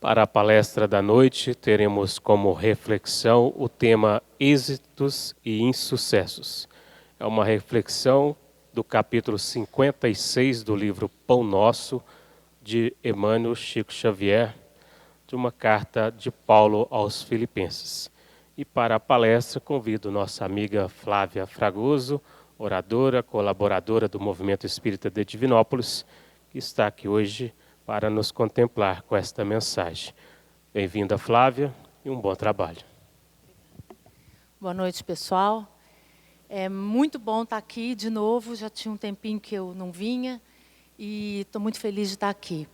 Para a palestra da noite, teremos como reflexão o tema Êxitos e Insucessos. É uma reflexão do capítulo 56 do livro Pão Nosso, de Emmanuel Chico Xavier, de uma carta de Paulo aos Filipenses. E para a palestra, convido nossa amiga Flávia Fragoso, oradora, colaboradora do Movimento Espírita de Divinópolis, que está aqui hoje para nos contemplar com esta mensagem. Bem-vinda, Flávia, e um bom trabalho. Boa noite, pessoal. É muito bom estar aqui de novo, já tinha um tempinho que eu não vinha e estou muito feliz de estar aqui.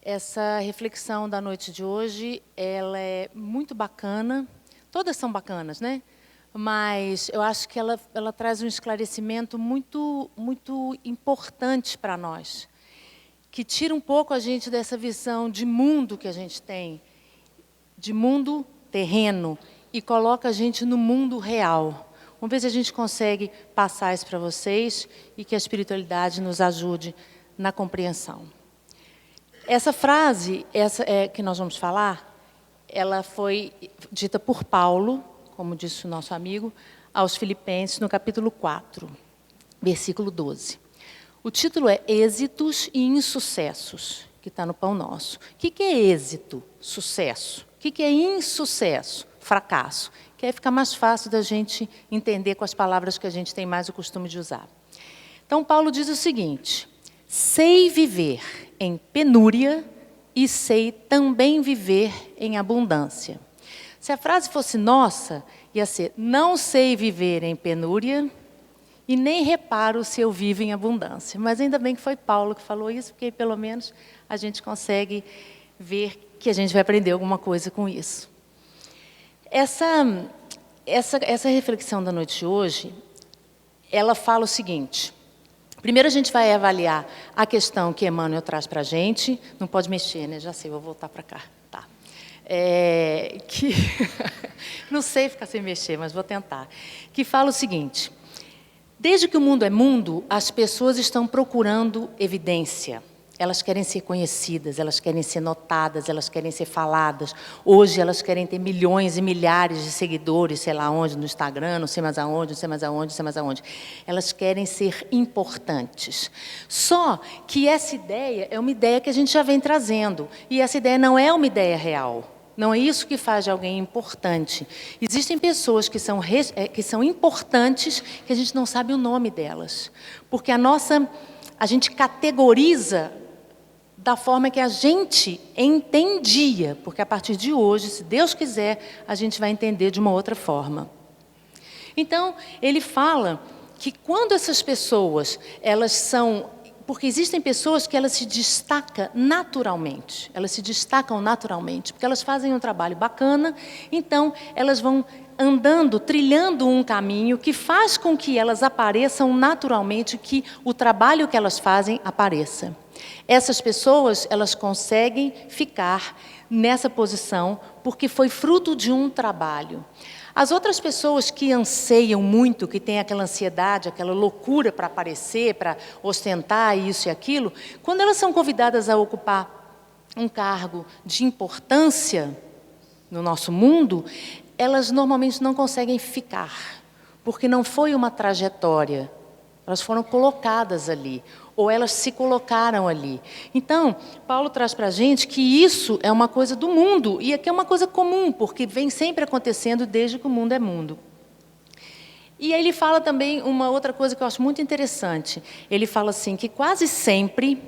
Essa reflexão da noite de hoje, ela é muito bacana, todas são bacanas, né? Mas eu acho que ela traz um esclarecimento muito importante para nós, que tira um pouco a gente dessa visão de mundo que a gente tem, de mundo terreno, e coloca a gente no mundo real. Vamos ver se a gente consegue passar isso para vocês e que a espiritualidade nos ajude na compreensão. Essa frase, que nós vamos falar, ela foi dita por Paulo, como disse o nosso amigo, aos Filipenses, no capítulo 4, versículo 12. O título é Êxitos e Insucessos, que está no Pão Nosso. O que é êxito? Sucesso. O que é insucesso? Fracasso. Que aí fica mais fácil da gente entender com as palavras que a gente tem mais o costume de usar. Então, Paulo diz o seguinte: sei viver em penúria e sei também viver em abundância. Se a frase fosse nossa, ia ser: não sei viver em penúria e nem reparo se eu vivo em abundância. Mas ainda bem que foi Paulo que falou isso, porque pelo menos a gente consegue ver que a gente vai aprender alguma coisa com isso. Essa reflexão da noite de hoje, ela fala o seguinte: primeiro a gente vai avaliar a questão que Emmanuel traz para a gente. Não pode mexer, né? Já sei, vou voltar para cá. Tá. Não sei ficar sem mexer, mas vou tentar. Que fala o seguinte: desde que o mundo é mundo, as pessoas estão procurando evidência. Elas querem ser conhecidas, elas querem ser notadas, elas querem ser faladas. Hoje elas querem ter milhões e milhares de seguidores, sei lá onde, no Instagram, não sei mais aonde, não sei mais aonde, não sei mais aonde. Elas querem ser importantes. Só que essa ideia é uma ideia que a gente já vem trazendo. E essa ideia não é uma ideia real. Não é isso que faz de alguém importante. Existem pessoas que são importantes, que a gente não sabe o nome delas. Porque a gente categoriza da forma que a gente entendia. Porque a partir de hoje, se Deus quiser, a gente vai entender de uma outra forma. Então, ele fala que quando essas pessoas, elas são... Porque existem pessoas que elas se destacam naturalmente. Elas se destacam naturalmente, porque elas fazem um trabalho bacana, então elas vão andando, trilhando um caminho que faz com que elas apareçam naturalmente, que o trabalho que elas fazem apareça. Essas pessoas, elas conseguem ficar nessa posição porque foi fruto de um trabalho. As outras pessoas que anseiam muito, que têm aquela ansiedade, aquela loucura para aparecer, para ostentar isso e aquilo, quando elas são convidadas a ocupar um cargo de importância no nosso mundo, elas normalmente não conseguem ficar, porque não foi uma trajetória, elas foram colocadas ali, ou elas se colocaram ali. Então, Paulo traz para a gente que isso é uma coisa do mundo, e aqui é uma coisa comum, porque vem sempre acontecendo desde que o mundo é mundo. E aí ele fala também uma outra coisa que eu acho muito interessante. Ele fala assim, que quase sempre,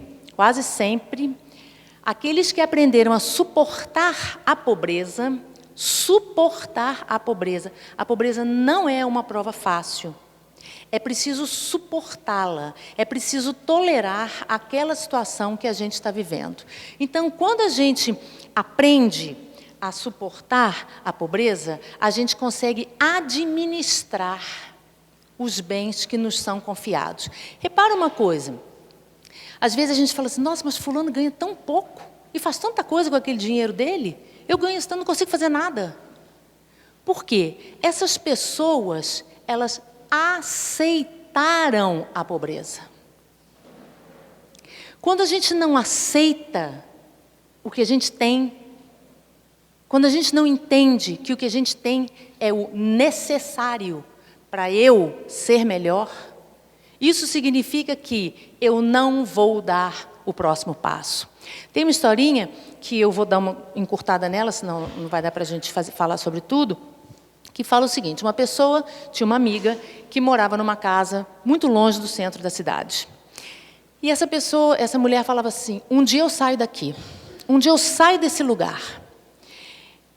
aqueles que aprenderam a suportar a pobreza não é uma prova fácil. É preciso suportá-la, é preciso tolerar aquela situação que a gente está vivendo. Então, quando a gente aprende a suportar a pobreza, a gente consegue administrar os bens que nos são confiados. Repara uma coisa, às vezes a gente fala assim: nossa, mas fulano ganha tão pouco e faz tanta coisa com aquele dinheiro dele, eu ganho isso, então não consigo fazer nada. Por quê? Essas pessoas, elas aceitaram a pobreza. Quando a gente não aceita o que a gente tem, Quando a gente não entende que o que a gente tem é o necessário para eu ser melhor, isso significa que eu não vou dar o próximo passo. Tem uma historinha que eu vou dar uma encurtada nela, senão não vai dar para a gente falar sobre tudo, que fala o seguinte: uma pessoa tinha uma amiga que morava numa casa muito longe do centro da cidade. E essa mulher falava assim: um dia eu saio daqui, um dia eu saio desse lugar.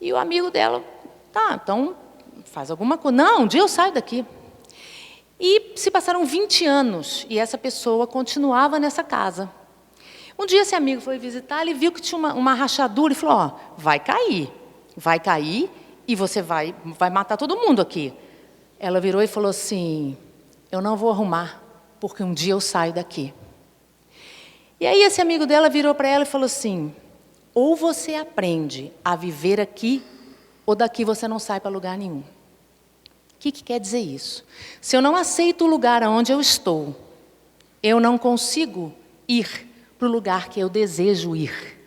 E o amigo dela: tá, então faz alguma coisa. Não, um dia eu saio daqui. E se passaram 20 anos e essa pessoa continuava nessa casa. Um dia esse amigo foi visitar, ele viu que tinha uma rachadura e falou: ó, vai cair e você vai matar todo mundo aqui. Ela virou e falou assim: eu não vou arrumar, porque um dia eu saio daqui. E aí esse amigo dela virou para ela e falou assim: ou você aprende a viver aqui, ou daqui você não sai para lugar nenhum. O que quer dizer isso? Se eu não aceito o lugar onde eu estou, eu não consigo ir para o lugar que eu desejo ir.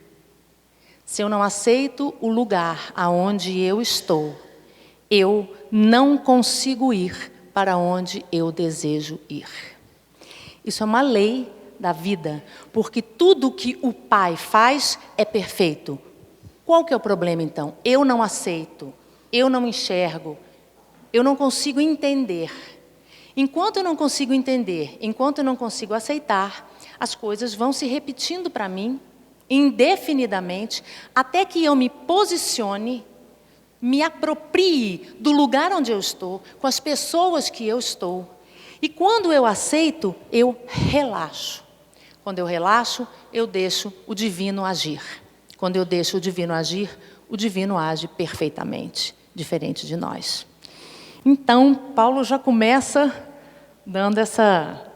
Se eu não aceito o lugar aonde eu estou, eu não consigo ir para onde eu desejo ir. Isso é uma lei da vida, porque tudo que o Pai faz é perfeito. Qual que é o problema, então? Eu não aceito, eu não enxergo, eu não consigo entender. Enquanto eu não consigo entender, enquanto eu não consigo aceitar, as coisas vão se repetindo para mim, indefinidamente, até que eu me posicione, me aproprie do lugar onde eu estou, com as pessoas que eu estou. E quando eu aceito, eu relaxo. Quando eu relaxo, eu deixo o divino agir. Quando eu deixo o divino agir, o divino age perfeitamente, diferente de nós. Então, Paulo já começa dando essa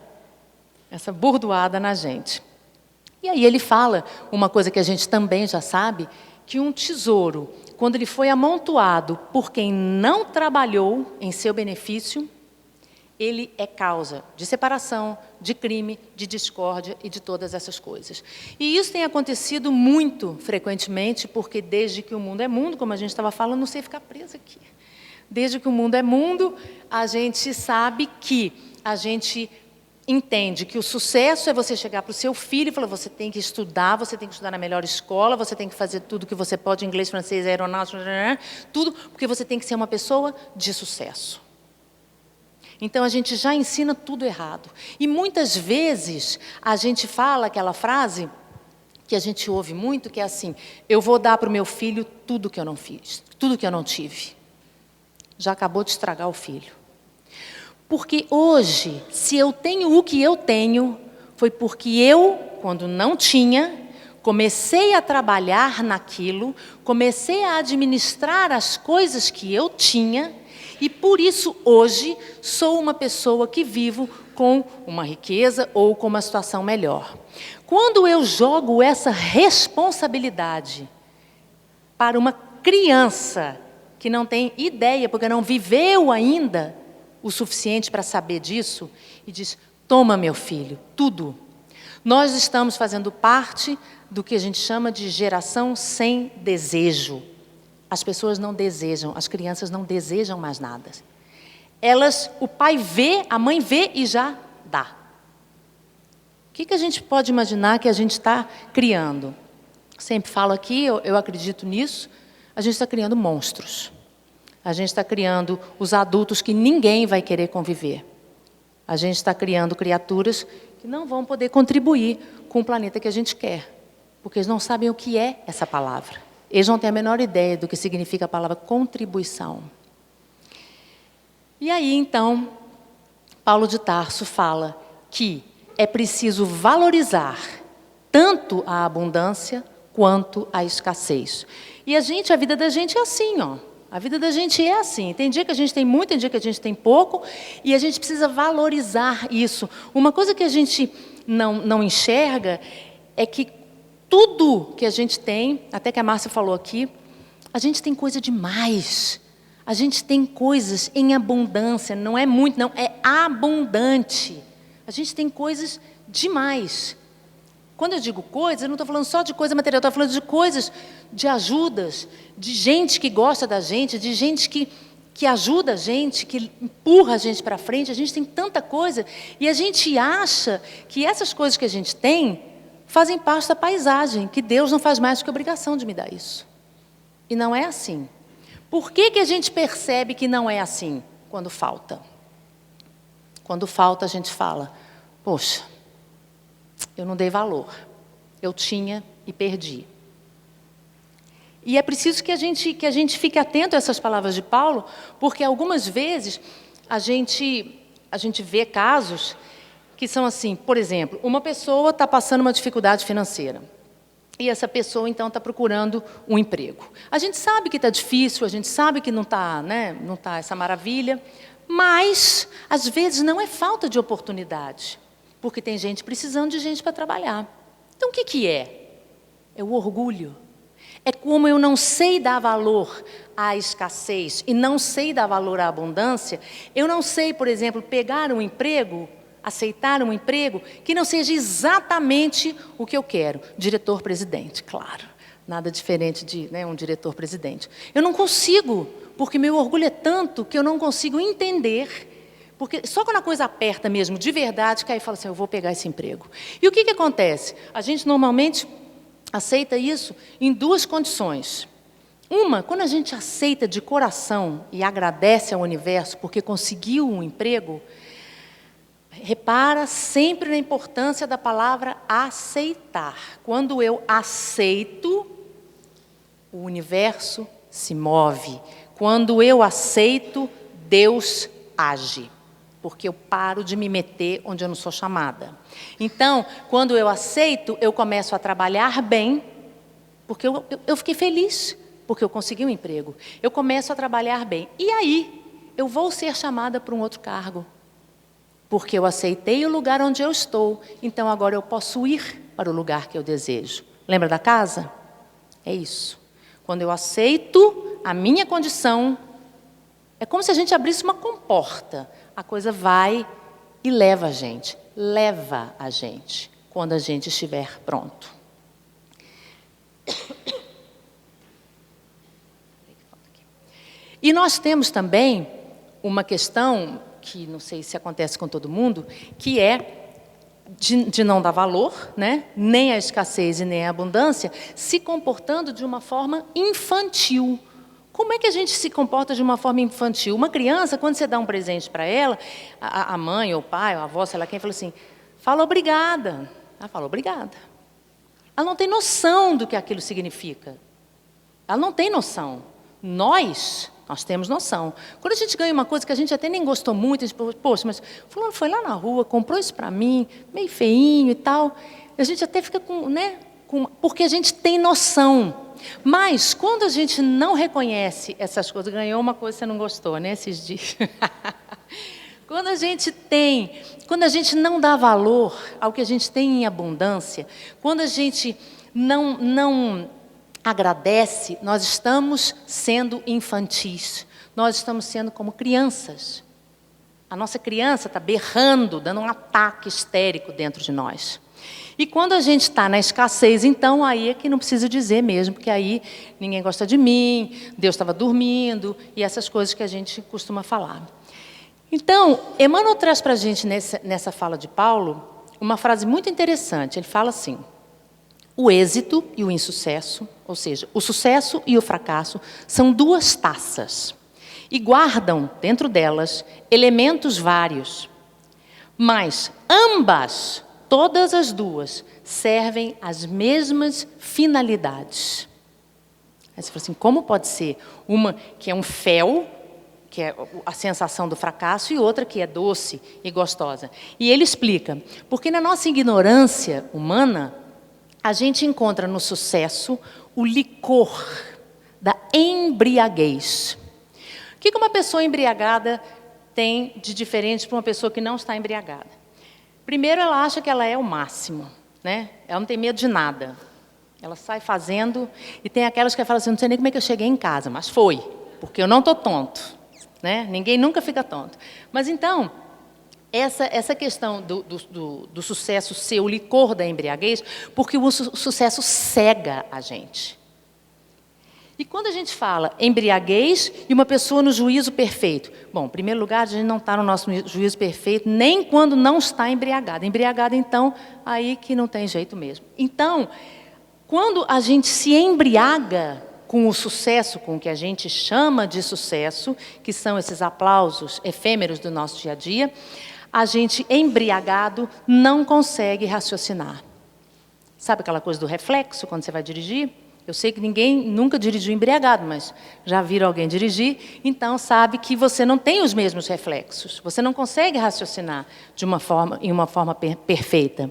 burdoada na gente. E aí ele fala uma coisa que a gente também já sabe, que um tesouro, quando ele foi amontoado por quem não trabalhou em seu benefício, ele é causa de separação, de crime, de discórdia e de todas essas coisas. E isso tem acontecido muito frequentemente, porque desde que o mundo é mundo, como a gente estava falando, não sei ficar presa aqui. Desde que o mundo é mundo, a gente sabe que a gente entende que o sucesso é você chegar para o seu filho e falar: você tem que estudar na melhor escola, você tem que fazer tudo que você pode, inglês, francês, aeronáutica, tudo, porque você tem que ser uma pessoa de sucesso. Então a gente já ensina tudo errado. E muitas vezes a gente fala aquela frase que a gente ouve muito, que é assim: eu vou dar para o meu filho tudo que eu não fiz, tudo que eu não tive. Já acabou de estragar o filho. Porque hoje, se eu tenho o que eu tenho, foi porque eu, quando não tinha, comecei a trabalhar naquilo, comecei a administrar as coisas que eu tinha, e por isso hoje sou uma pessoa que vivo com uma riqueza ou com uma situação melhor. Quando eu jogo essa responsabilidade para uma criança que não tem ideia, porque não viveu ainda o suficiente para saber disso, e diz: toma, meu filho, tudo. Nós estamos fazendo parte do que a gente chama de geração sem desejo. As pessoas não desejam, as crianças não desejam mais nada. O pai vê, a mãe vê e já dá. O que a gente pode imaginar que a gente está criando? Sempre falo aqui, eu acredito nisso, a gente está criando monstros. A gente está criando os adultos que ninguém vai querer conviver. A gente está criando criaturas que não vão poder contribuir com o planeta que a gente quer, porque eles não sabem o que é essa palavra. Eles não têm a menor ideia do que significa a palavra contribuição. E aí, então, Paulo de Tarso fala que é preciso valorizar tanto a abundância quanto a escassez. E a vida da gente é assim, ó. A vida da gente é assim. Tem dia que a gente tem muito, tem dia que a gente tem pouco, e a gente precisa valorizar isso. Uma coisa que a gente não enxerga é que tudo que a gente tem, até que a Márcia falou aqui, a gente tem coisa demais. A gente tem coisas em abundância, não é muito, não, é abundante. A gente tem coisas demais. Quando eu digo coisas, eu não estou falando só de coisa material, estou falando de coisas, de ajudas, de gente que gosta da gente, de gente que ajuda a gente, que empurra a gente para frente. A gente tem tanta coisa e a gente acha que essas coisas que a gente tem fazem parte da paisagem, que Deus não faz mais do que obrigação de me dar isso. E não é assim. Por que a gente percebe que não é assim? Quando falta. Quando falta, a gente fala, poxa, eu não dei valor. Eu tinha e perdi. E é preciso que a gente fique atento a essas palavras de Paulo, porque algumas vezes a gente vê casos que são assim, por exemplo, uma pessoa está passando uma dificuldade financeira. E essa pessoa, então, está procurando um emprego. A gente sabe que está difícil, a gente sabe que não está, né, não está essa maravilha, mas, às vezes, não é falta de oportunidade, porque tem gente precisando de gente para trabalhar. Então, o que é? É o orgulho. É como eu não sei dar valor à escassez e não sei dar valor à abundância. Eu não sei, por exemplo, pegar um emprego, aceitar um emprego que não seja exatamente o que eu quero. Diretor-presidente, claro. Nada diferente de, né, um diretor-presidente. Eu não consigo, porque meu orgulho é tanto que eu não consigo entender. Porque só quando a coisa aperta mesmo, de verdade, que aí fala assim, eu vou pegar esse emprego. E o que acontece? A gente normalmente aceita isso em duas condições. Uma, quando a gente aceita de coração e agradece ao universo porque conseguiu um emprego, repara sempre na importância da palavra aceitar. Quando eu aceito, o universo se move. Quando eu aceito, Deus age. Porque eu paro de me meter onde eu não sou chamada. Então, quando eu aceito, eu começo a trabalhar bem, porque eu fiquei feliz, porque eu consegui um emprego. Eu começo a trabalhar bem. E aí, eu vou ser chamada para um outro cargo. Porque eu aceitei o lugar onde eu estou, então agora eu posso ir para o lugar que eu desejo. Lembra da casa? É isso. Quando eu aceito a minha condição, é como se a gente abrisse uma comporta. A coisa vai e leva a gente, quando a gente estiver pronto. E nós temos também uma questão, que não sei se acontece com todo mundo, que é de não dar valor, né? Nem à escassez e nem à abundância, se comportando de uma forma infantil. Como é que a gente se comporta de uma forma infantil? Uma criança, quando você dá um presente para ela, a mãe, ou o pai, ou a avó, sei lá quem, fala assim, fala obrigada. Ela fala obrigada. Ela não tem noção do que aquilo significa. Ela não tem noção. Nós temos noção. Quando a gente ganha uma coisa que a gente até nem gostou muito, a gente fala, poxa, mas fulano foi lá na rua, comprou isso para mim, meio feinho e tal. A gente até fica com, né, porque a gente tem noção. Mas, quando a gente não reconhece essas coisas, ganhou uma coisa que você não gostou, né, esses dias. Quando a gente não dá valor ao que a gente tem em abundância, quando a gente não agradece, nós estamos sendo infantis, nós estamos sendo como crianças. A nossa criança está berrando, dando um ataque histérico dentro de nós. E quando a gente está na escassez, então, aí é que não precisa dizer mesmo, porque aí ninguém gosta de mim, Deus estava dormindo, e essas coisas que a gente costuma falar. Então, Emmanuel traz para a gente, nessa fala de Paulo, uma frase muito interessante. Ele fala assim, o êxito e o insucesso, ou seja, o sucesso e o fracasso, são duas taças, e guardam, dentro delas, elementos vários. Mas ambas, todas as duas, servem às mesmas finalidades. Aí você fala assim, como pode ser uma que é um fel, que é a sensação do fracasso, e outra que é doce e gostosa? E ele explica, porque na nossa ignorância humana, a gente encontra no sucesso o licor da embriaguez. O que uma pessoa embriagada tem de diferente para uma pessoa que não está embriagada? Primeiro, ela acha que ela é o máximo, né? Ela não tem medo de nada. Ela sai fazendo, e tem aquelas que falam assim, não sei nem como é que eu cheguei em casa, mas foi, porque eu não estou tonto, né? Ninguém nunca fica tonto. Mas então, essa questão do sucesso ser o licor da embriaguez, porque o sucesso cega a gente. E quando a gente fala embriaguez e uma pessoa no juízo perfeito, bom, em primeiro lugar, a gente não está no nosso juízo perfeito, nem quando não está embriagado. Embriagado, então, aí que não tem jeito mesmo. Então, quando a gente se embriaga com o sucesso, com o que a gente chama de sucesso, que são esses aplausos efêmeros do nosso dia a dia, a gente, embriagado, não consegue raciocinar. Sabe aquela coisa do reflexo, quando você vai dirigir? Eu sei que ninguém nunca dirigiu embriagado, mas já viram alguém dirigir, então sabe que você não tem os mesmos reflexos. Você não consegue raciocinar em uma forma perfeita.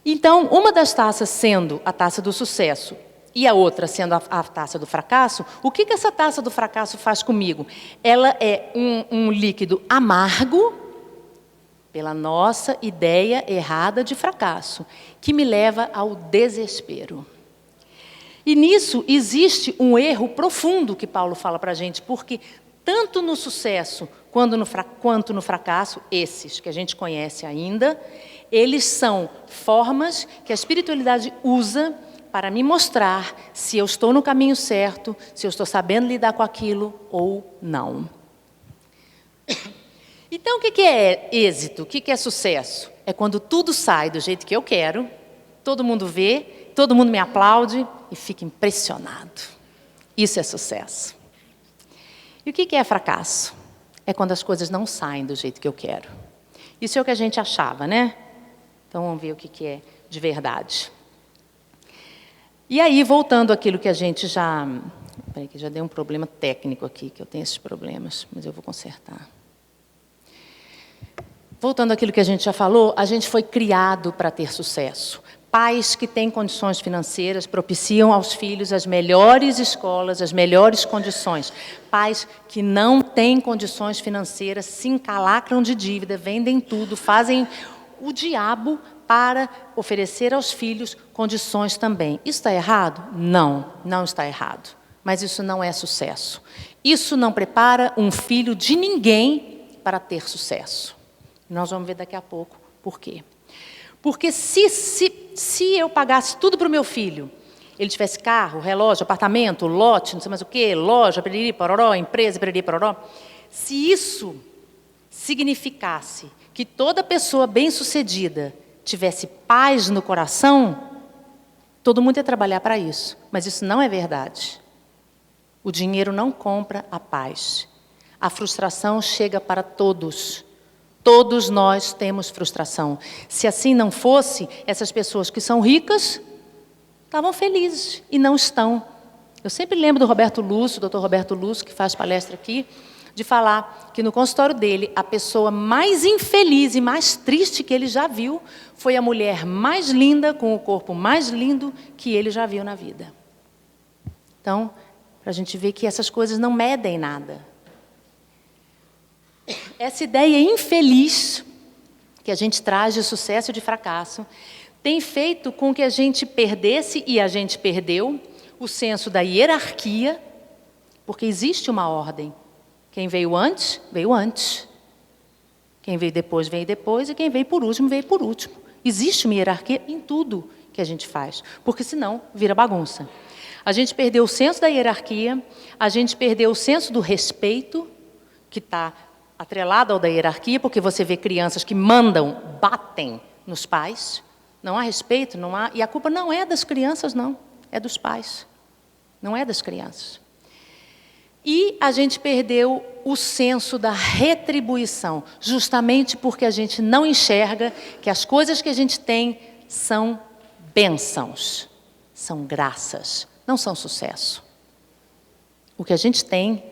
Então, uma das taças sendo a taça do sucesso e a outra sendo a taça do fracasso, o que essa taça do fracasso faz comigo? Ela é um líquido amargo, pela nossa ideia errada de fracasso, que me leva ao desespero. E nisso existe um erro profundo que Paulo fala para a gente, porque tanto no sucesso quanto no fracasso, esses que a gente conhece ainda, eles são formas que a espiritualidade usa para me mostrar se eu estou no caminho certo, se eu estou sabendo lidar com aquilo ou não. Então, o que é êxito? O que é sucesso? É quando tudo sai do jeito que eu quero, todo mundo vê, todo mundo me aplaude e fica impressionado. Isso é sucesso. E o que é fracasso? É quando as coisas não saem do jeito que eu quero. Isso é o que a gente achava, né? Então, vamos ver o que é de verdade. E aí, voltando àquilo que a gente já... Peraí, que já deu um problema técnico aqui, que eu tenho esses problemas, mas eu vou consertar. Voltando àquilo que a gente já falou, a gente foi criado para ter sucesso. Pais que têm condições financeiras propiciam aos filhos as melhores escolas, as melhores condições. Pais que não têm condições financeiras se encalacram de dívida, vendem tudo, fazem o diabo para oferecer aos filhos condições também. Isso está errado? Não, não está errado. Mas isso não é sucesso. Isso não prepara um filho de ninguém para ter sucesso. Nós vamos ver daqui a pouco por quê. Porque se eu pagasse tudo para o meu filho, ele tivesse carro, relógio, apartamento, lote, não sei mais o quê, loja, periri, pororó, empresa, periri, pororó, se isso significasse que toda pessoa bem-sucedida tivesse paz no coração, todo mundo ia trabalhar para isso. Mas isso não é verdade. O dinheiro não compra a paz. A frustração chega para todos. Todos nós temos frustração. Se assim não fosse, essas pessoas que são ricas estavam felizes e não estão. Eu sempre lembro do Roberto Lúcio, doutor Roberto Lúcio, que faz palestra aqui, de falar que no consultório dele, a pessoa mais infeliz e mais triste que ele já viu foi a mulher mais linda, com o corpo mais lindo que ele já viu na vida. Então, para a gente ver que essas coisas não medem nada. Essa ideia infeliz que a gente traz de sucesso e de fracasso tem feito com que a gente perdesse, e a gente perdeu, o senso da hierarquia, porque existe uma ordem. Quem veio antes, veio antes. Quem veio depois, e quem veio por último, veio por último. Existe uma hierarquia em tudo que a gente faz, porque senão vira bagunça. A gente perdeu o senso da hierarquia, a gente perdeu o senso do respeito, que está atrelado ao da hierarquia, porque você vê crianças que mandam, batem nos pais, não há respeito, não há, e a culpa não é das crianças, não, é dos pais, não é das crianças. E a gente perdeu o senso da retribuição, justamente porque a gente não enxerga que as coisas que a gente tem são bênçãos, são graças, não são sucesso. O que a gente tem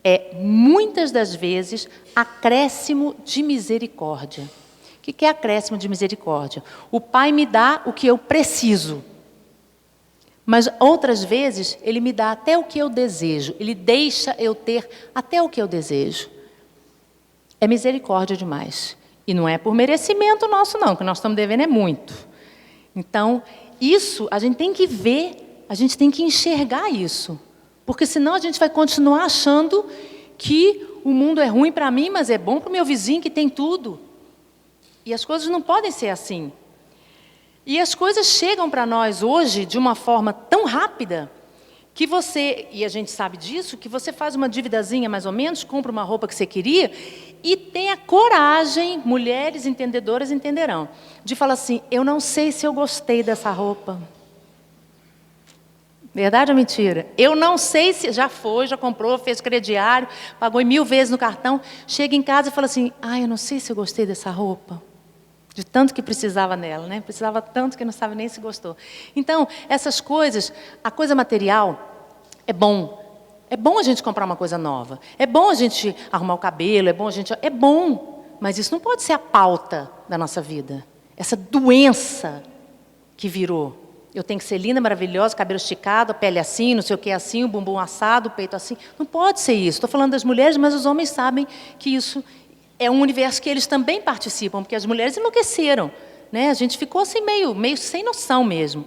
é, muitas das vezes, acréscimo de misericórdia. O que é acréscimo de misericórdia? O Pai me dá o que eu preciso, mas outras vezes Ele me dá até o que eu desejo. Ele deixa eu ter até o que eu desejo. É misericórdia demais. E não é por merecimento nosso, não, que nós estamos devendo é muito. Então, isso a gente tem que ver, a gente tem que enxergar isso. Porque senão a gente vai continuar achando que o mundo é ruim para mim, mas é bom para o meu vizinho que tem tudo. E as coisas não podem ser assim. E as coisas chegam para nós hoje de uma forma tão rápida que você, e a gente sabe disso, que você faz uma dívidazinha mais ou menos, compra uma roupa que você queria e tem a coragem, mulheres entendedoras entenderão, de falar assim, eu não sei se eu gostei dessa roupa. Verdade ou mentira? Eu não sei se... Já foi, já comprou, fez crediário, pagou 1000 vezes no cartão, chega em casa e fala assim, eu não sei se eu gostei dessa roupa. De tanto que precisava nela, né? Precisava tanto que não sabe nem se gostou. Então, essas coisas, a coisa material é bom. É bom a gente comprar uma coisa nova. É bom a gente arrumar o cabelo, é bom. Mas isso não pode ser a pauta da nossa vida. Essa doença que virou. Eu tenho que ser linda, maravilhosa, cabelo esticado, a pele assim, não sei o que assim, o bumbum assado, o peito assim. Não pode ser isso. Estou falando das mulheres, mas os homens sabem que isso é um universo que eles também participam, porque as mulheres enlouqueceram, né? A gente ficou assim meio sem noção mesmo.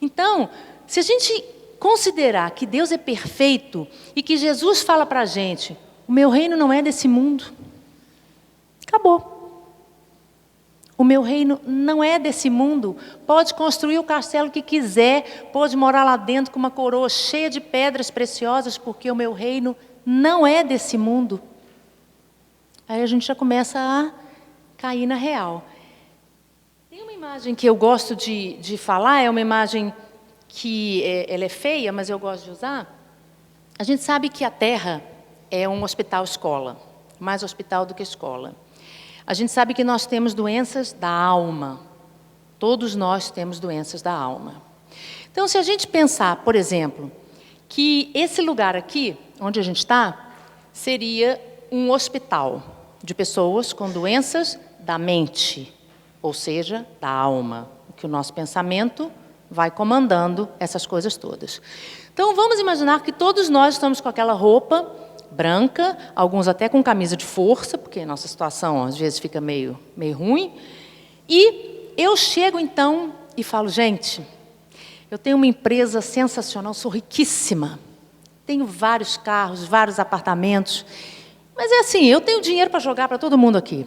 Então, se a gente considerar que Deus é perfeito e que Jesus fala para a gente, o meu reino não é desse mundo, acabou. O meu reino não é desse mundo. Pode construir o castelo que quiser, pode morar lá dentro com uma coroa cheia de pedras preciosas, porque o meu reino não é desse mundo. Aí a gente já começa a cair na real. Tem uma imagem que eu gosto de falar, é uma imagem que ela é feia, mas eu gosto de usar. A gente sabe que a Terra é um hospital-escola, mais hospital do que escola. A gente sabe que nós temos doenças da alma. Todos nós temos doenças da alma. Então, se a gente pensar, por exemplo, que esse lugar aqui, onde a gente está, seria um hospital de pessoas com doenças da mente, ou seja, da alma, que o nosso pensamento vai comandando essas coisas todas. Então, vamos imaginar que todos nós estamos com aquela roupa branca, alguns até com camisa de força, porque a nossa situação às vezes fica meio ruim, e eu chego então e falo, gente, eu tenho uma empresa sensacional, sou riquíssima, tenho vários carros, vários apartamentos, mas é assim, eu tenho dinheiro para jogar para todo mundo aqui.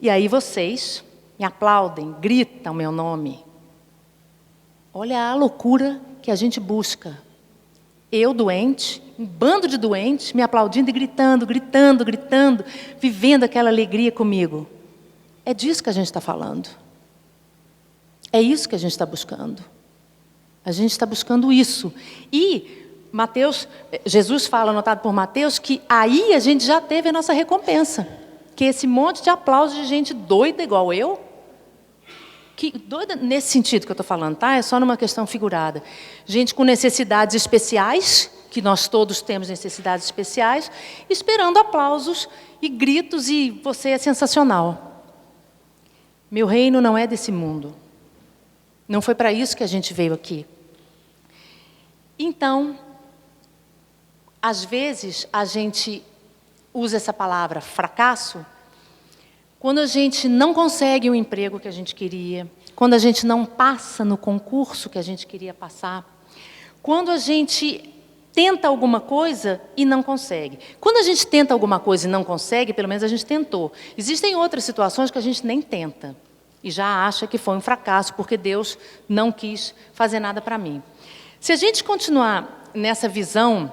E aí vocês me aplaudem, gritam meu nome. Olha a loucura que a gente busca. Eu doente, um bando de doentes, me aplaudindo e gritando, vivendo aquela alegria comigo. É disso que a gente está falando. É isso que a gente está buscando. A gente está buscando isso. E Jesus fala, anotado por Mateus, que aí a gente já teve a nossa recompensa. Que esse monte de aplausos de gente doida igual eu, que doida nesse sentido que eu estou falando, tá? É só numa questão figurada. Gente com necessidades especiais, que nós todos temos necessidades especiais, esperando aplausos e gritos e você é sensacional. Meu reino não é desse mundo. Não foi para isso que a gente veio aqui. Então, às vezes, a gente usa essa palavra fracasso quando a gente não consegue o emprego que a gente queria, quando a gente não passa no concurso que a gente queria passar, quando a gente tenta alguma coisa e não consegue. Quando a gente tenta alguma coisa e não consegue, pelo menos a gente tentou. Existem outras situações que a gente nem tenta e já acha que foi um fracasso porque Deus não quis fazer nada para mim. Se a gente continuar nessa visão,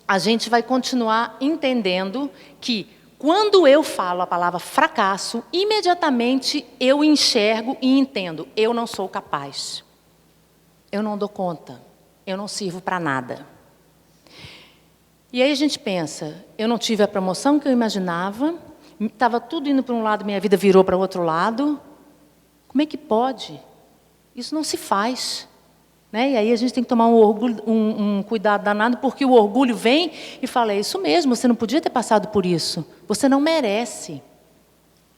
a gente vai continuar entendendo que quando eu falo a palavra fracasso, imediatamente eu enxergo e entendo, eu não sou capaz. Eu não dou conta. Eu não sirvo para nada. E aí a gente pensa, eu não tive a promoção que eu imaginava, estava tudo indo para um lado, minha vida virou para o outro lado. Como é que pode? Isso não se faz. Né? E aí a gente tem que tomar um cuidado danado, porque o orgulho vem e fala, é isso mesmo, você não podia ter passado por isso, você não merece.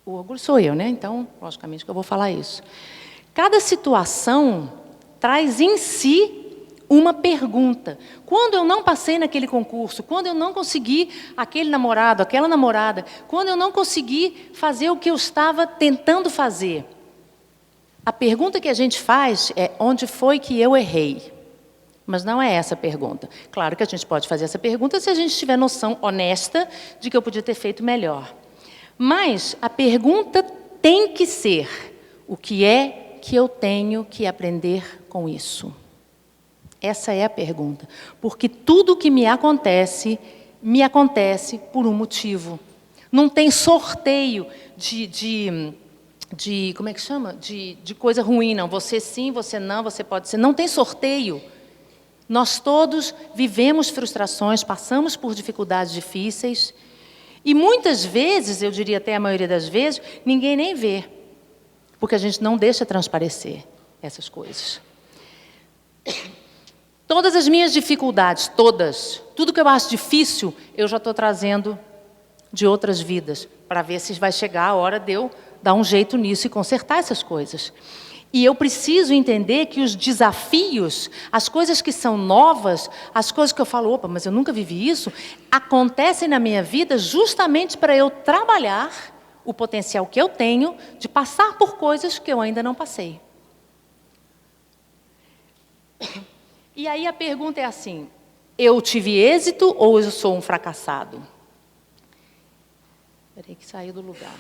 O orgulho sou eu, né? Então, logicamente que eu vou falar isso. Cada situação traz em si uma pergunta. Quando eu não passei naquele concurso, quando eu não consegui aquele namorado, aquela namorada, quando eu não consegui fazer o que eu estava tentando fazer, a pergunta que a gente faz é, onde foi que eu errei? Mas não é essa a pergunta. Claro que a gente pode fazer essa pergunta se a gente tiver noção honesta de que eu podia ter feito melhor. Mas a pergunta tem que ser? O que é que eu tenho que aprender com isso? Essa é a pergunta. Porque tudo que me acontece por um motivo. Não tem sorteio como é que chama? De coisa ruim, não. Você sim, você não, você pode ser. Não tem sorteio. Nós todos vivemos frustrações, passamos por dificuldades difíceis. E muitas vezes, eu diria até a maioria das vezes, ninguém nem vê. Porque a gente não deixa transparecer essas coisas. Todas as minhas dificuldades, tudo que eu acho difícil, eu já estou trazendo de outras vidas, para ver se vai chegar a hora de eu dar um jeito nisso e consertar essas coisas. E eu preciso entender que os desafios, as coisas que são novas, as coisas que eu falo, opa, mas eu nunca vivi isso, acontecem na minha vida justamente para eu trabalhar o potencial que eu tenho de passar por coisas que eu ainda não passei. E aí a pergunta é assim, eu tive êxito ou eu sou um fracassado? Espera aí que saiu do lugar.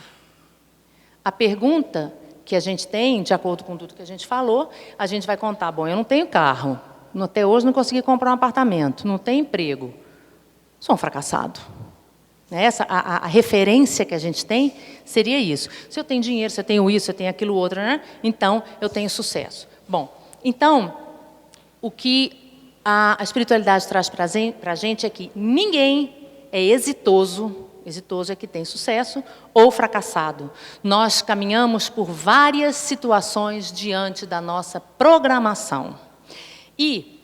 A pergunta que a gente tem, de acordo com tudo que a gente falou, a gente vai contar, bom, eu não tenho carro, até hoje não consegui comprar um apartamento, não tenho emprego, sou um fracassado. A referência que a gente tem seria isso. Se eu tenho dinheiro, se eu tenho isso, se eu tenho aquilo outro, né? Então eu tenho sucesso. Bom, então, o que a espiritualidade traz para a gente é que ninguém é exitoso é que tem sucesso, ou fracassado. Nós caminhamos por várias situações diante da nossa programação. E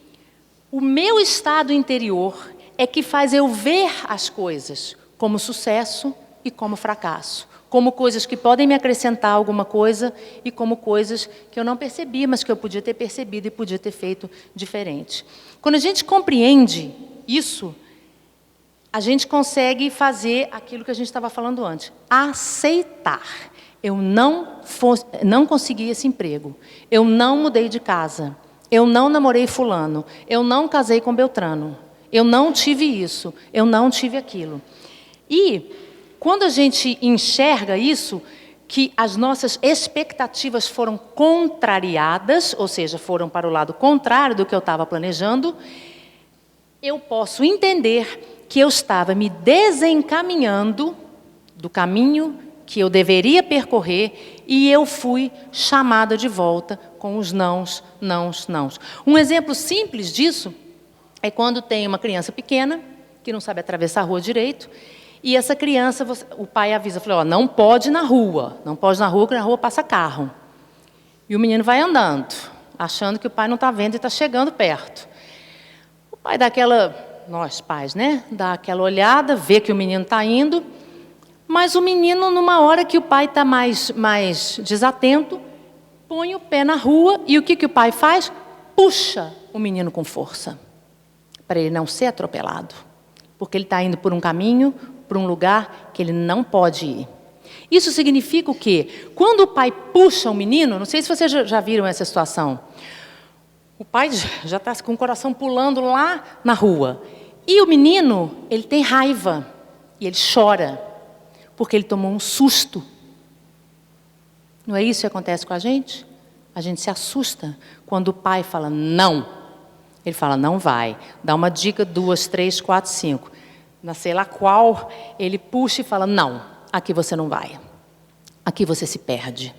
o meu estado interior é que faz eu ver as coisas como sucesso e como fracasso. Como coisas que podem me acrescentar alguma coisa e como coisas que eu não percebi, mas que eu podia ter percebido e podia ter feito diferente. Quando a gente compreende isso, a gente consegue fazer aquilo que a gente estava falando antes. Aceitar. Eu não consegui esse emprego. Eu não mudei de casa. Eu não namorei fulano. Eu não casei com Beltrano. Eu não tive isso. Eu não tive aquilo. E quando a gente enxerga isso, que as nossas expectativas foram contrariadas, ou seja, foram para o lado contrário do que eu estava planejando, eu posso entender que eu estava me desencaminhando do caminho que eu deveria percorrer e eu fui chamada de volta com os nãos. Um exemplo simples disso é quando tem uma criança pequena que não sabe atravessar a rua direito e essa criança, o pai avisa, fala, não pode ir na rua, porque na rua passa carro. E o menino vai andando, achando que o pai não está vendo e está chegando perto. O pai dá nós pais, né? Dá aquela olhada, vê que o menino está indo, mas o menino, numa hora que o pai está mais desatento, põe o pé na rua e o que o pai faz? Puxa o menino com força, para ele não ser atropelado, porque ele está indo por um caminho, por um lugar que ele não pode ir. Isso significa o quê? Quando o pai puxa o menino, não sei se vocês já viram essa situação, o pai já está com o coração pulando lá na rua. E o menino, ele tem raiva. E ele chora. Porque ele tomou um susto. Não é isso que acontece com a gente? A gente se assusta quando o pai fala não. Ele fala, não vai. Dá uma dica, 2, 3, 4, 5. Na sei lá qual, ele puxa e fala, não, aqui você não vai. Aqui você se perde.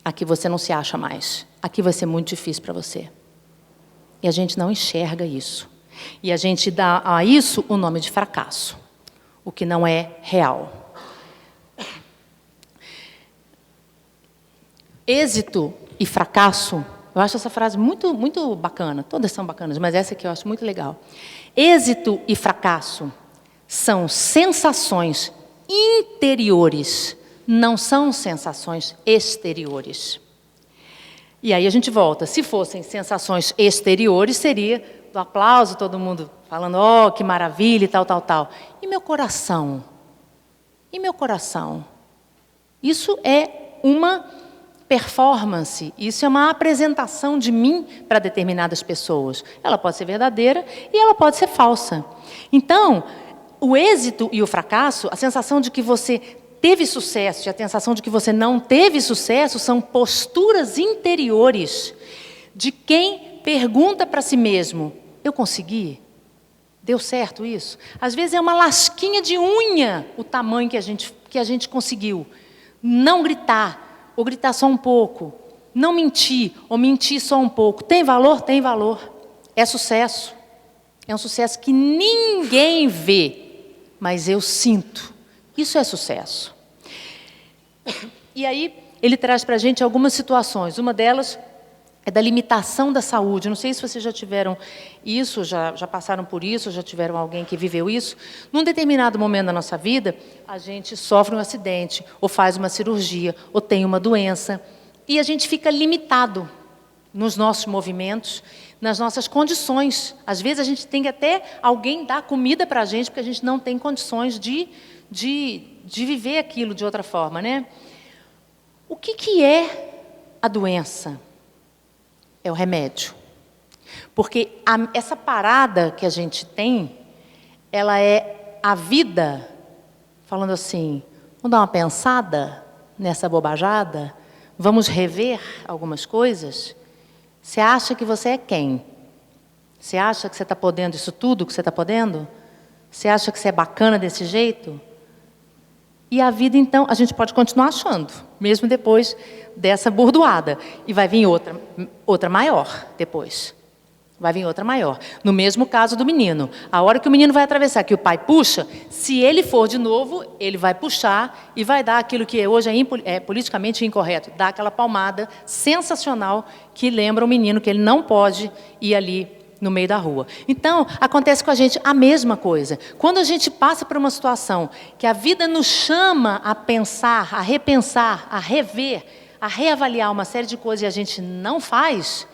Aqui você não se acha mais. Aqui vai ser muito difícil para você. E a gente não enxerga isso. E a gente dá a isso o nome de fracasso, o que não é real. Êxito e fracasso, eu acho essa frase muito, muito bacana. Todas são bacanas, mas essa aqui eu acho muito legal. Êxito e fracasso são sensações interiores, não são sensações exteriores. E aí a gente volta. Se fossem sensações exteriores, seria do aplauso, todo mundo falando, oh, que maravilha e tal. E meu coração? E meu coração? Isso é uma performance, isso é uma apresentação de mim para determinadas pessoas. Ela pode ser verdadeira e ela pode ser falsa. Então, o êxito e o fracasso, a sensação de que você teve sucesso e a sensação de que você não teve sucesso são posturas interiores de quem pergunta para si mesmo: eu consegui? Deu certo isso? Às vezes é uma lasquinha de unha o tamanho que a gente conseguiu. Não gritar, ou gritar só um pouco. Não mentir, ou mentir só um pouco. Tem valor? Tem valor. É sucesso. É um sucesso que ninguém vê, mas eu sinto. Isso é sucesso. E aí, ele traz para a gente algumas situações. Uma delas é da limitação da saúde. Não sei se vocês já tiveram isso, já passaram por isso, já tiveram alguém que viveu isso. Num determinado momento da nossa vida, a gente sofre um acidente, ou faz uma cirurgia, ou tem uma doença, e a gente fica limitado nos nossos movimentos, nas nossas condições. Às vezes a gente tem que até alguém dar comida para a gente, porque a gente não tem condições de viver aquilo de outra forma, né? O que é a doença? É o remédio. Porque essa parada que a gente tem, ela é a vida, falando assim, vamos dar uma pensada nessa bobajada? Vamos rever algumas coisas? Você acha que você é quem? Você acha que você está podendo isso tudo que você está podendo? Você acha que você é bacana desse jeito? E a vida, então, a gente pode continuar achando, mesmo depois dessa bordoada. E vai vir outra maior depois. Vai vir outra maior. No mesmo caso do menino. A hora que o menino vai atravessar, que o pai puxa, se ele for de novo, ele vai puxar e vai dar aquilo que hoje é politicamente incorreto. Dar aquela palmada sensacional que lembra o menino que ele não pode ir ali no meio da rua. Então, acontece com a gente a mesma coisa. Quando a gente passa por uma situação que a vida nos chama a pensar, a repensar, a rever, a reavaliar uma série de coisas e a gente não faz,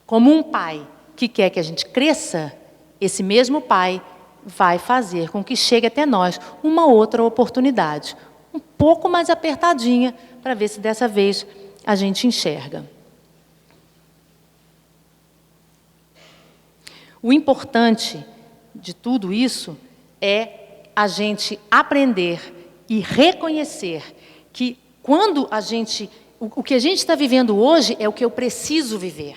como um pai que quer que a gente cresça, esse mesmo pai vai fazer com que chegue até nós uma outra oportunidade, um pouco mais apertadinha, para ver se dessa vez a gente enxerga. O importante de tudo isso é a gente aprender e reconhecer que quando o que a gente está vivendo hoje é o que eu preciso viver.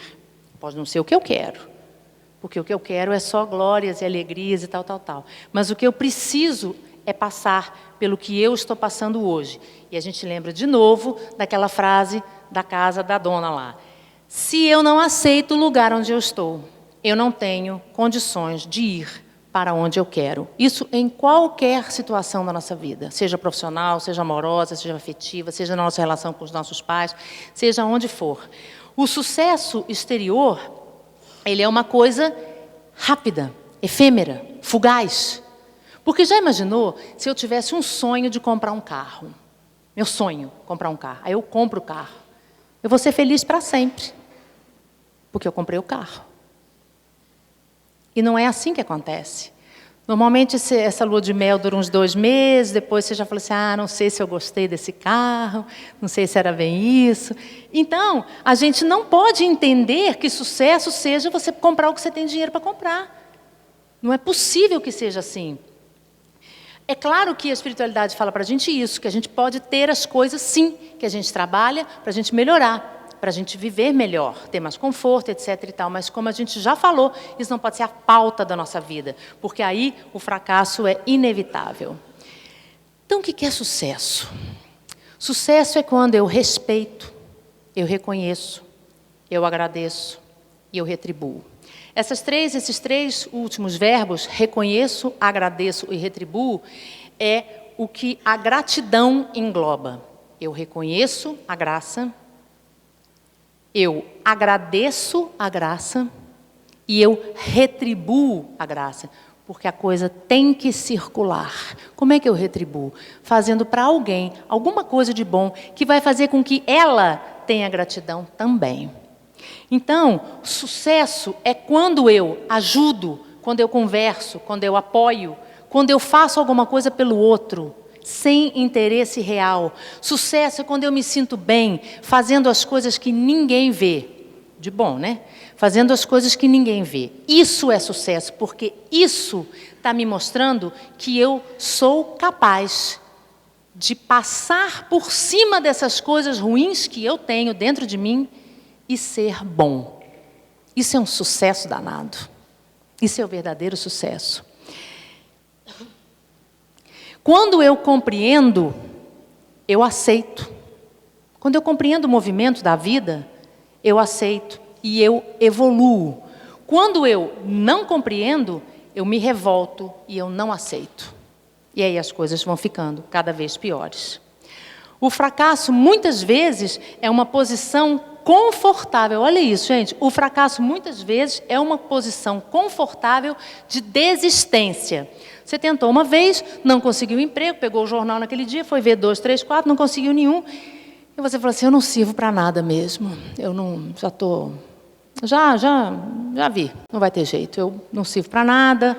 Pode não ser o que eu quero, porque o que eu quero é só glórias e alegrias e tal. Mas o que eu preciso é passar pelo que eu estou passando hoje. E a gente lembra de novo daquela frase da casa da dona lá. Se eu não aceito o lugar onde eu estou, eu não tenho condições de ir para onde eu quero. Isso em qualquer situação da nossa vida, seja profissional, seja amorosa, seja afetiva, seja na nossa relação com os nossos pais, seja onde for. O sucesso exterior, ele é uma coisa rápida, efêmera, fugaz. Porque já imaginou se eu tivesse um sonho de comprar um carro? Meu sonho, comprar um carro. Aí eu compro o carro. Eu vou ser feliz para sempre, porque eu comprei o carro. E não é assim que acontece. Normalmente essa lua de mel dura uns 2 meses, depois você já fala assim, não sei se eu gostei desse carro, não sei se era bem isso. Então, a gente não pode entender que sucesso seja você comprar o que você tem dinheiro para comprar. Não é possível que seja assim. É claro que a espiritualidade fala para a gente isso, que a gente pode ter as coisas sim, que a gente trabalha para a gente melhorar, para a gente viver melhor, ter mais conforto, etc. e tal. Mas como a gente já falou, isso não pode ser a pauta da nossa vida, porque aí o fracasso é inevitável. Então, o que é sucesso? Sucesso é quando eu respeito, eu reconheço, eu agradeço e eu retribuo. Esses três últimos verbos, reconheço, agradeço e retribuo, é o que a gratidão engloba. Eu reconheço a graça, eu agradeço a graça e eu retribuo a graça, porque a coisa tem que circular. Como é que eu retribuo? Fazendo para alguém alguma coisa de bom que vai fazer com que ela tenha gratidão também. Então, sucesso é quando eu ajudo, quando eu converso, quando eu apoio, quando eu faço alguma coisa pelo outro, sem interesse real. Sucesso é quando eu me sinto bem, fazendo as coisas que ninguém vê. De bom, né? Fazendo as coisas que ninguém vê. Isso é sucesso, porque isso está me mostrando que eu sou capaz de passar por cima dessas coisas ruins que eu tenho dentro de mim e ser bom. Isso é um sucesso danado. Isso é o verdadeiro sucesso. Quando eu compreendo, eu aceito. Quando eu compreendo o movimento da vida, eu aceito e eu evoluo. Quando eu não compreendo, eu me revolto e eu não aceito. E aí as coisas vão ficando cada vez piores. O fracasso, muitas vezes, é uma posição confortável. Olha isso, gente. O fracasso, muitas vezes, é uma posição confortável de desistência. Você tentou uma vez, não conseguiu emprego, pegou o jornal naquele dia, foi ver 2, 3, 4, não conseguiu nenhum. E você falou assim, eu não sirvo para nada mesmo. Eu não, já vi, não vai ter jeito. Eu não sirvo para nada,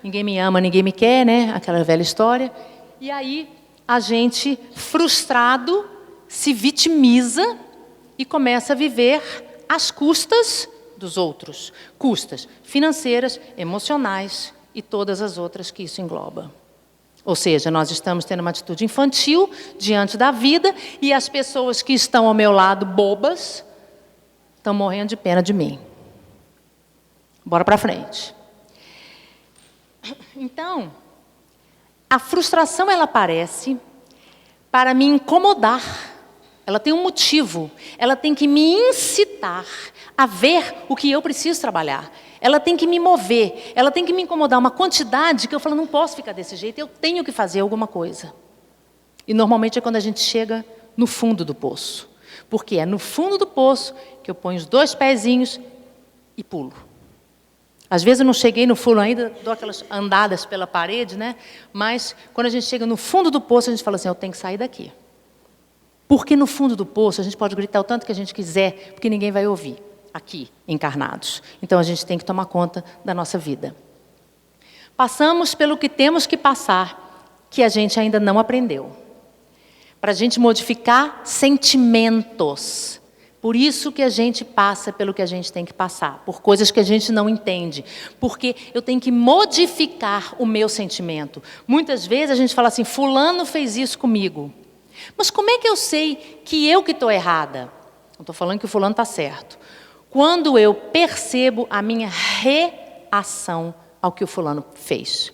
ninguém me ama, ninguém me quer, né? Aquela velha história. E aí, a gente, frustrado, se vitimiza e começa a viver às custas dos outros. Custas financeiras, emocionais e todas as outras que isso engloba. Ou seja, nós estamos tendo uma atitude infantil diante da vida e as pessoas que estão ao meu lado, bobas, estão morrendo de pena de mim. Bora para frente. Então, a frustração, ela aparece para me incomodar. Ela tem um motivo. Ela tem que me incitar a ver o que eu preciso trabalhar. Ela tem que me mover. Ela tem que me incomodar uma quantidade que eu falo, não posso ficar desse jeito, eu tenho que fazer alguma coisa. E normalmente é quando a gente chega no fundo do poço. Porque é no fundo do poço que eu ponho os 2 pezinhos e pulo. Às vezes eu não cheguei no fundo ainda, dou aquelas andadas pela parede, né? Mas quando a gente chega no fundo do poço, a gente fala assim, eu tenho que sair daqui. Porque no fundo do poço a gente pode gritar o tanto que a gente quiser, porque ninguém vai ouvir, aqui, encarnados. Então a gente tem que tomar conta da nossa vida. Passamos pelo que temos que passar, que a gente ainda não aprendeu. Para a gente modificar sentimentos. Por isso que a gente passa pelo que a gente tem que passar, por coisas que a gente não entende. Porque eu tenho que modificar o meu sentimento. Muitas vezes a gente fala assim, fulano fez isso comigo. Mas como é que eu sei que eu que estou errada? Não estou falando que o fulano está certo. Quando eu percebo a minha reação ao que o fulano fez.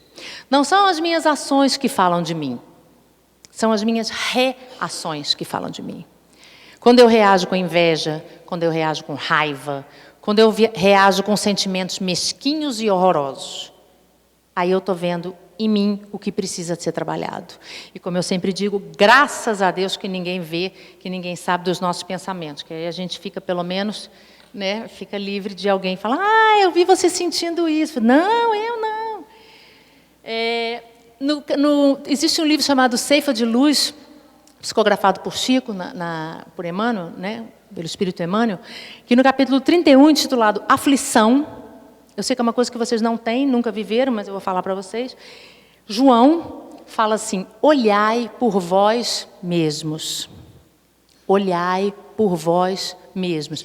Não são as minhas ações que falam de mim. São as minhas reações que falam de mim. Quando eu reajo com inveja, quando eu reajo com raiva, quando eu reajo com sentimentos mesquinhos e horrorosos, aí eu estou vendo em mim o que precisa ser trabalhado. E como eu sempre digo, graças a Deus que ninguém vê, que ninguém sabe dos nossos pensamentos, que aí a gente fica pelo menos, né, fica livre de alguém falar, eu vi você sentindo isso. Não, eu não. Existe um livro chamado Ceifa de Luz, psicografado por Chico, por Emmanuel, né, pelo Espírito Emmanuel, que no capítulo 31, intitulado Aflição, eu sei que é uma coisa que vocês não têm, nunca viveram, mas eu vou falar para vocês. João fala assim, olhai por vós mesmos. Olhai por vós mesmos.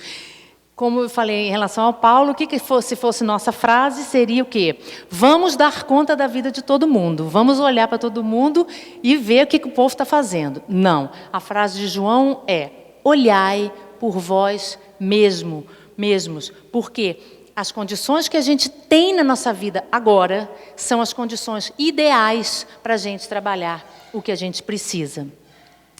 Como eu falei em relação ao Paulo, se fosse nossa frase, seria o quê? Vamos dar conta da vida de todo mundo. Vamos olhar para todo mundo e ver o que o povo está fazendo. Não. A frase de João é, olhai por vós mesmos. Por quê? As condições que a gente tem na nossa vida agora são as condições ideais para a gente trabalhar o que a gente precisa.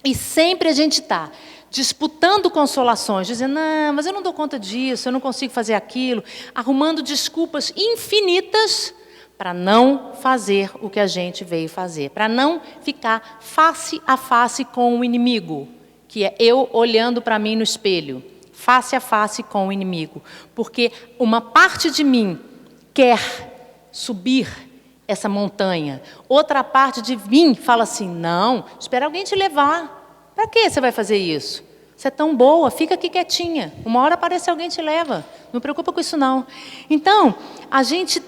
E sempre a gente está disputando consolações, dizendo, não, mas eu não dou conta disso, eu não consigo fazer aquilo, arrumando desculpas infinitas para não fazer o que a gente veio fazer, para não ficar face a face com o inimigo, que é eu olhando para mim no espelho. Face a face com o inimigo, porque uma parte de mim quer subir essa montanha, outra parte de mim fala assim, não, espera alguém te levar, para que você vai fazer isso? Você é tão boa, fica aqui quietinha, uma hora aparece alguém te leva, não preocupa com isso não. Então, a gente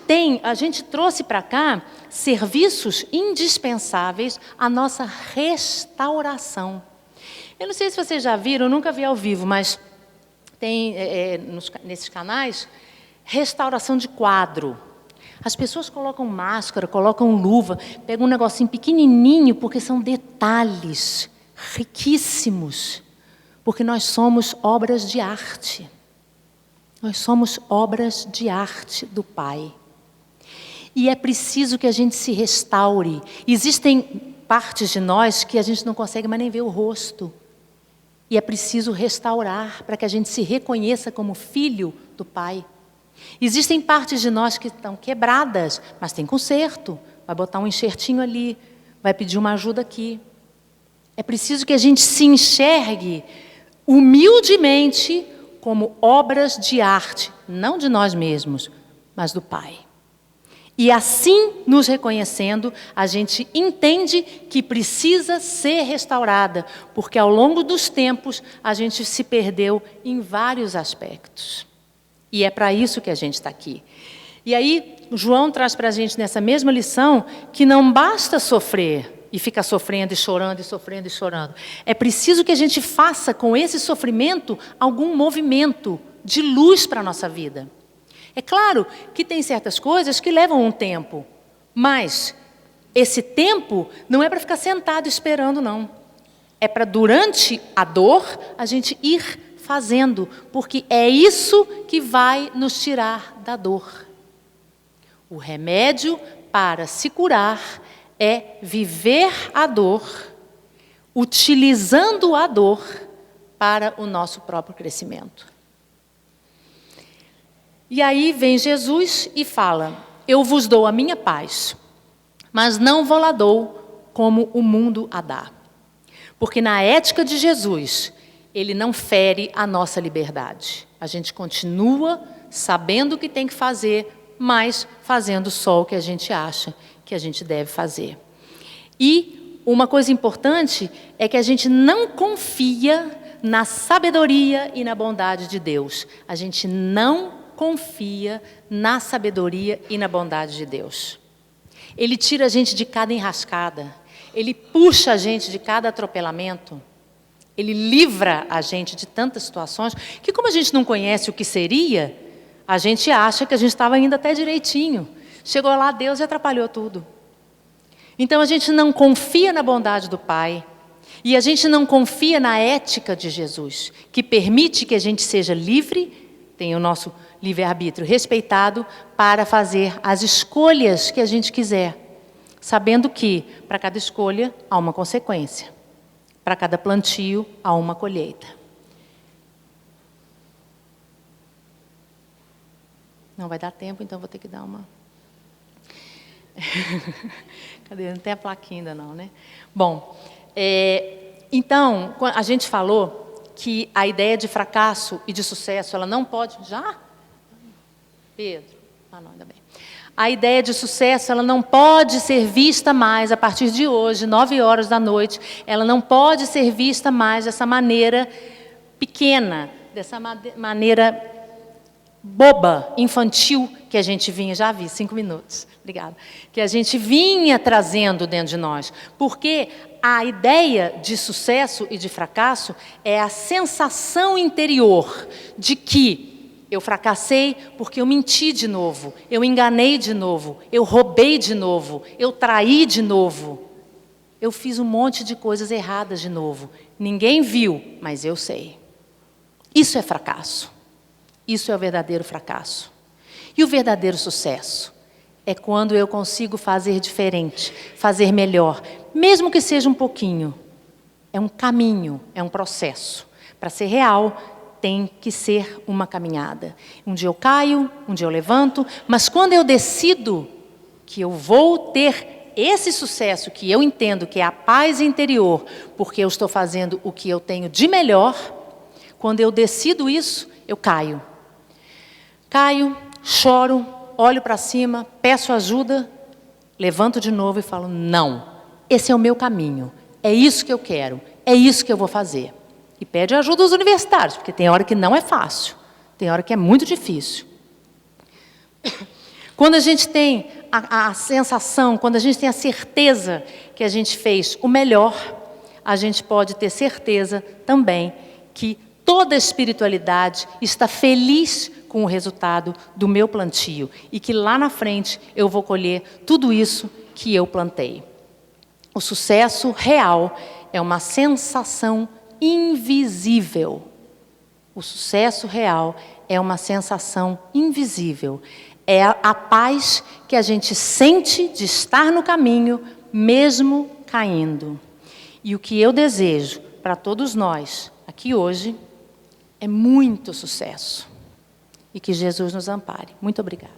trouxe para cá serviços indispensáveis à nossa restauração. Eu não sei se vocês já viram, eu nunca vi ao vivo, mas tem nesses canais, restauração de quadro. As pessoas colocam máscara, colocam luva, pegam um negocinho pequenininho, porque são detalhes riquíssimos. Porque nós somos obras de arte. Nós somos obras de arte do Pai. E é preciso que a gente se restaure. Existem partes de nós que a gente não consegue mais nem ver o rosto. E é preciso restaurar para que a gente se reconheça como filho do Pai. Existem partes de nós que estão quebradas, mas tem conserto. Vai botar um enxertinho ali, vai pedir uma ajuda aqui. É preciso que a gente se enxergue humildemente como obras de arte, não de nós mesmos, mas do Pai. E assim, nos reconhecendo, a gente entende que precisa ser restaurada, porque ao longo dos tempos a gente se perdeu em vários aspectos. E é para isso que a gente está aqui. E aí, João traz para a gente nessa mesma lição que não basta sofrer e ficar sofrendo e chorando e sofrendo e chorando. É preciso que a gente faça com esse sofrimento algum movimento de luz para a nossa vida. É claro que tem certas coisas que levam um tempo, mas esse tempo não é para ficar sentado esperando, não. É para, durante a dor, a gente ir fazendo, porque é isso que vai nos tirar da dor. O remédio para se curar é viver a dor, utilizando a dor para o nosso próprio crescimento. E aí vem Jesus e fala: eu vos dou a minha paz, mas não vou lá dou como o mundo a dá. Porque na ética de Jesus, ele não fere a nossa liberdade. A gente continua sabendo o que tem que fazer, mas fazendo só o que a gente acha que a gente deve fazer. E uma coisa importante é que a gente não confia na sabedoria e na bondade de Deus. A gente não confia na sabedoria e na bondade de Deus. Ele tira a gente de cada enrascada. Ele puxa a gente de cada atropelamento. Ele livra a gente de tantas situações que, como a gente não conhece o que seria, a gente acha que a gente estava indo até direitinho. Chegou lá, Deus e atrapalhou tudo. Então a gente não confia na bondade do Pai. E a gente não confia na ética de Jesus, que permite que a gente seja livre, tenha o nosso livre-arbítrio respeitado, para fazer as escolhas que a gente quiser, sabendo que para cada escolha há uma consequência, para cada plantio há uma colheita. Não vai dar tempo, então vou ter que dar uma... Cadê? Não tem a plaquinha ainda não, né? Bom, então, a gente falou que a ideia de fracasso e de sucesso, ela não pode... Já? Pedro? Ah, não, ainda bem. A ideia de sucesso, ela não pode ser vista mais, a partir de hoje, 9h da noite, ela não pode ser vista mais dessa maneira pequena, dessa maneira boba, infantil, que a gente vinha, já vi, 5 minutos, obrigada, que a gente vinha trazendo dentro de nós. Porque a ideia de sucesso e de fracasso é a sensação interior de que eu fracassei porque eu menti de novo, eu enganei de novo, eu roubei de novo, eu traí de novo, eu fiz um monte de coisas erradas de novo. Ninguém viu, mas eu sei. Isso é fracasso. Isso é o verdadeiro fracasso. E o verdadeiro sucesso é quando eu consigo fazer diferente, fazer melhor, mesmo que seja um pouquinho. É um caminho, é um processo. Para ser real, tem que ser uma caminhada. Um dia eu caio, um dia eu levanto, mas quando eu decido que eu vou ter esse sucesso, que eu entendo que é a paz interior, porque eu estou fazendo o que eu tenho de melhor, quando eu decido isso, eu caio. Caio, choro, olho para cima, peço ajuda, levanto de novo e falo, não, esse é o meu caminho, é isso que eu quero, é isso que eu vou fazer. E pede ajuda aos universitários, porque tem hora que não é fácil, tem hora que é muito difícil. Quando a gente tem a sensação, quando a gente tem a certeza que a gente fez o melhor, a gente pode ter certeza também que toda a espiritualidade está feliz com o resultado do meu plantio e que lá na frente eu vou colher tudo isso que eu plantei. O sucesso real é uma sensação invisível. O sucesso real é uma sensação invisível. É a paz que a gente sente de estar no caminho, mesmo caindo. E o que eu desejo para todos nós aqui hoje é muito sucesso. E que Jesus nos ampare. Muito obrigada.